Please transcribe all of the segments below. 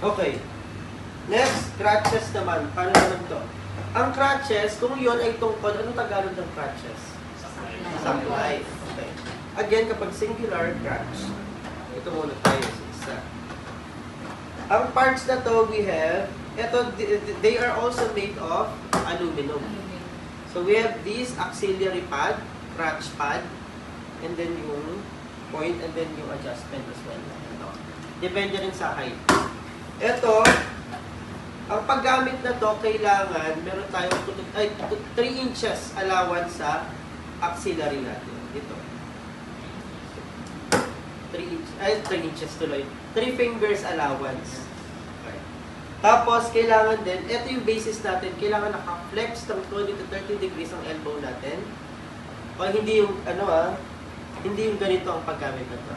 Okay. Next, crutches naman. Paano naman to? Ang crutches, kung yun ay tungkod, anong Tagalog ng crutches? Saklay. Okay. Again, kapag singular, crutch. Ito muna tayo sa isa. Ang parts na to, we have, they are also made of aluminum. So we have this auxiliary pad, crutch pad, and then yung point, and then yung adjustment as well. Ito. Depende rin sa height. Ito, ang paggamit na to, kailangan, meron tayong 3 inches allowance sa auxiliary natin. Ito. 3 inches tuloy. 3 fingers allowance. Okay. Tapos, kailangan din, ito yung basis natin, kailangan naka-flex ng 20 to 30 degrees ang elbow natin. O hindi yung, hindi yung ganito ang paggamit na to.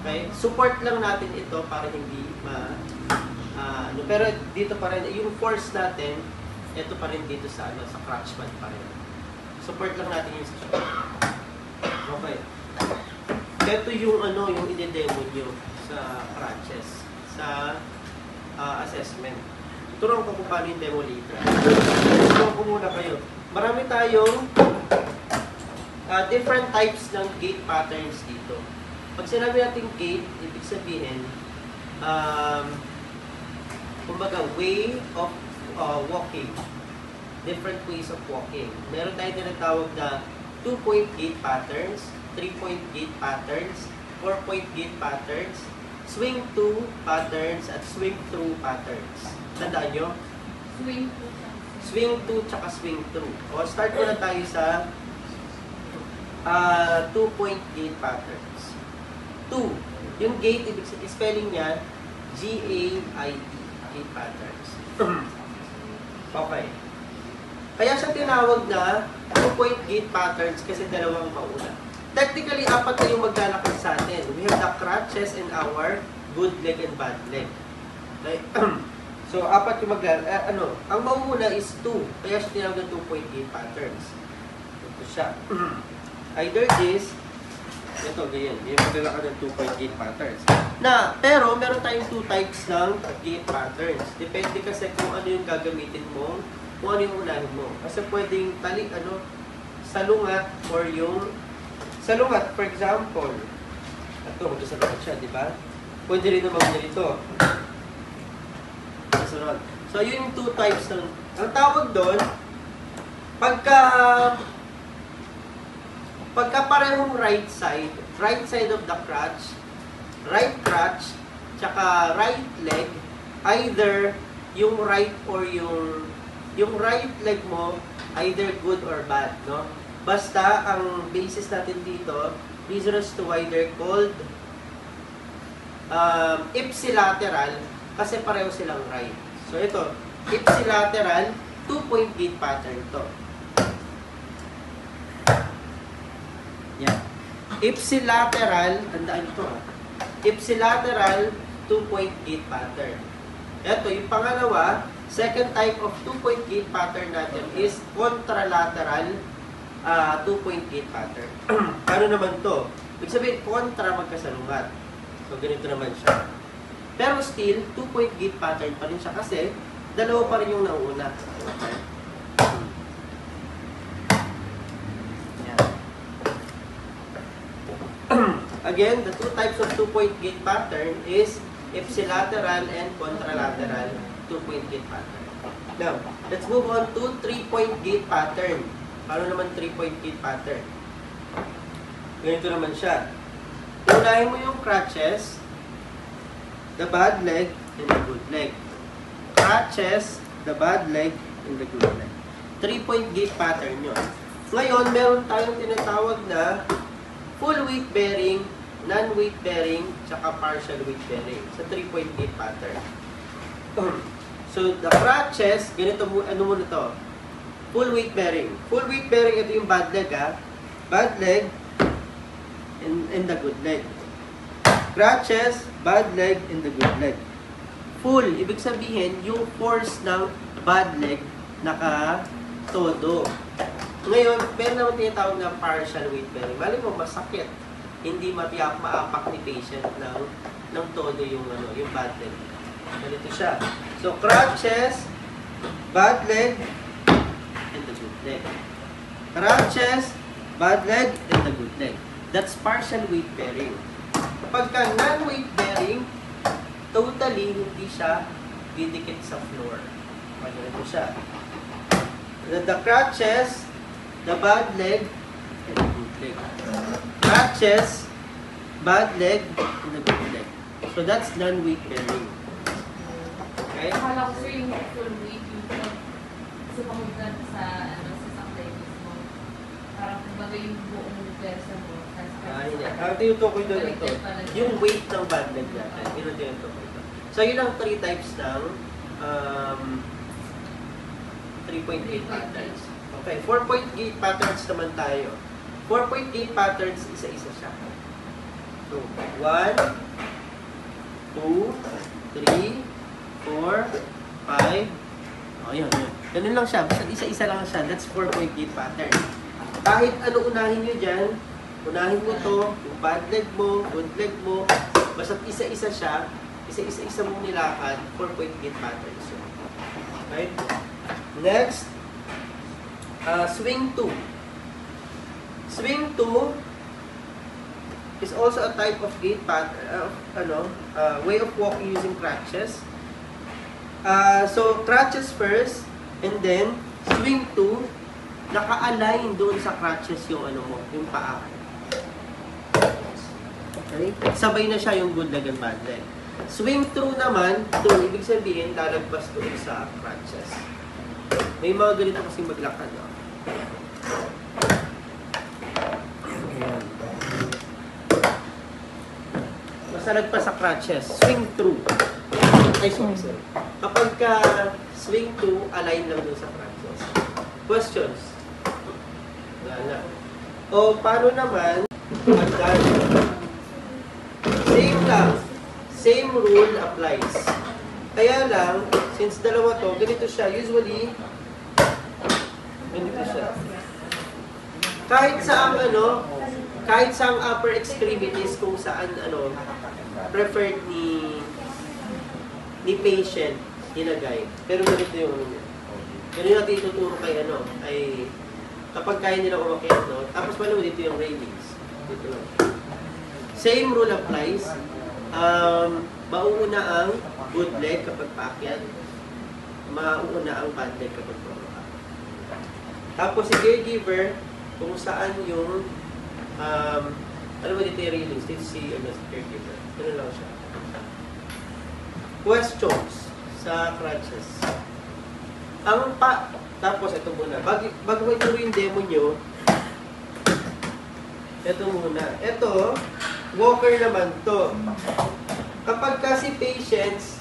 Okay? Support lang natin ito para hindi pero dito pa rin, yung force natin, ito pa rin dito sa, sa crutch pad pa rin. Support lang natin yung sa okay. Ito yung yung i-demo nyo sa crutches, sa assessment. Turuan ko kung paano yung demo later. Turuan ko muna kayo. Marami tayong different types ng gait patterns dito. Pag sinabi natin gait, ibig sabihin, kumbaga, way of walking. Different ways of walking. Meron tayong tinatawag na 2-point gait patterns, 3-point gait patterns, 4-point gait patterns, swing 2 patterns, at swing through patterns. Tandaan nyo? Swing 2 tsaka swing through. O, start muna tayo sa 2-point gait patterns. 2. Yung gait, ibig sabihin, spelling niya, G-A-I-T. Gait patterns. Okay. Kaya siya tinawag na 2-point gait patterns kasi dalawang mauna. Technically, 4 na yung maglalakad sa atin. We have the crutches and our good leg and bad leg. Okay? So, 4 yung maglalakad. Ang mauna is 2. Kaya siya tinawag na 2-point gait patterns. Ito siya. Either this, ito, ganyan. Yung maglalakad ng 2-point gait patterns. Pero, meron tayong 2 types ng gait patterns. Depende kasi kung ano yung gagamitin mo, kung ano yung unahin mo. Kasi pwedeng salungat or yung salungat, for example. Ito, magsasalungat siya, di ba? Pwede rin naman ganito. So, yun yung 2 types ng... Ang tawag doon, pagka parehong right side of the crutch, right crutch, tsaka right leg, either yung right or yung right leg mo, either good or bad, no? Basta, ang basis natin dito, reasons to why they're called ipsilateral, kasi pareho silang right. So, ito, ipsilateral, 2-point gait pattern to. Yan. Ipsilateral, tandaan ito ipsilateral 2-point gait pattern. Ito, yung pangalawa, second type of 2-point gait pattern natin is contralateral 2-point gait pattern. Ano naman to? Ibig sabihin, kontra magkasalungat. So, ganito naman siya. Pero still, 2-point gait pattern pa rin siya kasi dalawa pa rin yung nauna. Okay? Again, the 2 types of 2-point gait pattern is ipsilateral and contralateral 2-point gait pattern. Now, let's move on to 3-point gait pattern. Paano naman 3-point gait pattern? Ganito naman siya. Unahin mo yung crutches, the bad leg, and the good leg. Crutches, the bad leg, and the good leg. 3-point gait pattern yun. Ngayon, meron tayong tinatawag na full weight bearing, non-weight bearing, tsaka partial weight bearing sa 3-point gait pattern. So, the crutches, ganito mo, ano muna to? Full weight bearing. Full weight bearing, ito yung bad leg, ha? Bad leg, and the good leg. Crutches, bad leg, and the good leg. Full, ibig sabihin, yung force ng bad leg naka-todo. Ngayon, meron naman tinatawag na partial weight bearing. Bali mo, masakit. Hindi maapak ni patient ng ng todo yung bad leg. Ganito siya. So, crutches, bad leg, and the good leg. Crutches, bad leg, and the good leg. That's partial weight bearing. Kapag ka non-weight bearing, totally hindi siya didikit sa floor. Ganito siya. The crutches, the bad leg, and the good leg. Crutches, bad leg, and the good leg. So that's non-weight bearing. Okay? Akala ko sir yung full weight yung sumahugan sa saklay mismo. Parang kumbaga yung buong pwersa mo. Hindi. Ang tinutukoy doon ito, yung weight ng bad leg natin. Yun ang tinutukoy doon. So yun ang 3 types ng 3.8 patterns. Okay, 4-point gait patterns naman tayo. 4-point gait patterns, isa-isa siya. So, 1, 2, 3, 4, 5. O, yun. Ganun lang siya. Basta isa-isa lang siya. That's 4-point gait pattern. Kahit ano unahin nyo dyan, unahin mo to, yung bad leg mo, good leg mo, basta isa-isa siya, isa-isa mong nilakad, 4-point gait patterns. Okay? Next, swing 2. Swing 2 is also a type of gait pattern, way of walking using crutches. So, crutches first, and then, swing 2, naka-align doon sa crutches yung yung paa. Okay? Sabay na siya yung good leg and bad leg. Swing through naman, ibig sabihin, lalagpas doon sa crutches. May mga ganito kasing maglakad. No? Basta lagpas sa crutches. Swing through. Ay, sorry. Kapag ka swing through, align lang doon sa crutches. Questions? Wala na. O, paano naman pagdaan? Same lang. Same rule applies. Kaya lang, since dalawa to, ganito siya. Usually, ganito siya. Kahit sa ang upper extremities kung saan preferred ni patient ilagay. Pero ganito yung ganito natin ituturo kay ay kapag kaya nila umakyat, tapos dito yung railings. Dito lang. Same rule applies. Mauuna ang good leg kapag paakyat. Mauuna ang bad leg kapag pababa. Tapos si caregiver, kung saan yung dito yung railings, dito si caregiver. Ganun lang siya. Questions sa crutches. Tapos ito muna. Bago ito yung demo nyo, ito muna. Ito, walker naman to. Kapag kasi patients,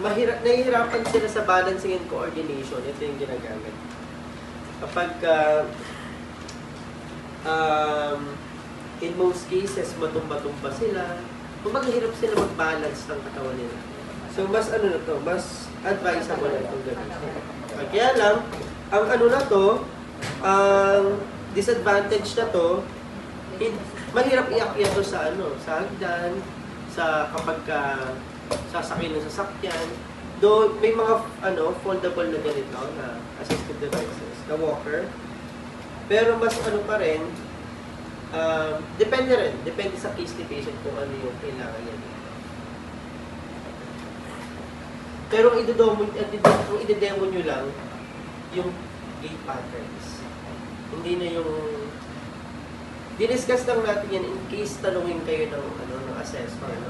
nahihirapan sila sa balancing and coordination, ito yung ginagamit. Kapag in most cases, matumba-tumba sila, maghihirap sila mag-balance ng katawan nila. So, mas mas advisable na itong gamitin. Kaya lang, ang ang disadvantage na to, mahirap iakyat to sa hagdan, kapag sasakay ng sasakyan. Though may mga foldable na ganito na assistive devices, na walker. Pero mas pa rin, depende sa case ni patient kung ano yung kailangan niya. Pero ang i-demo nyo lang yung gait patterns. Hindi na yung diniscuss lang natin yan in case tanungin kayo ng assessment.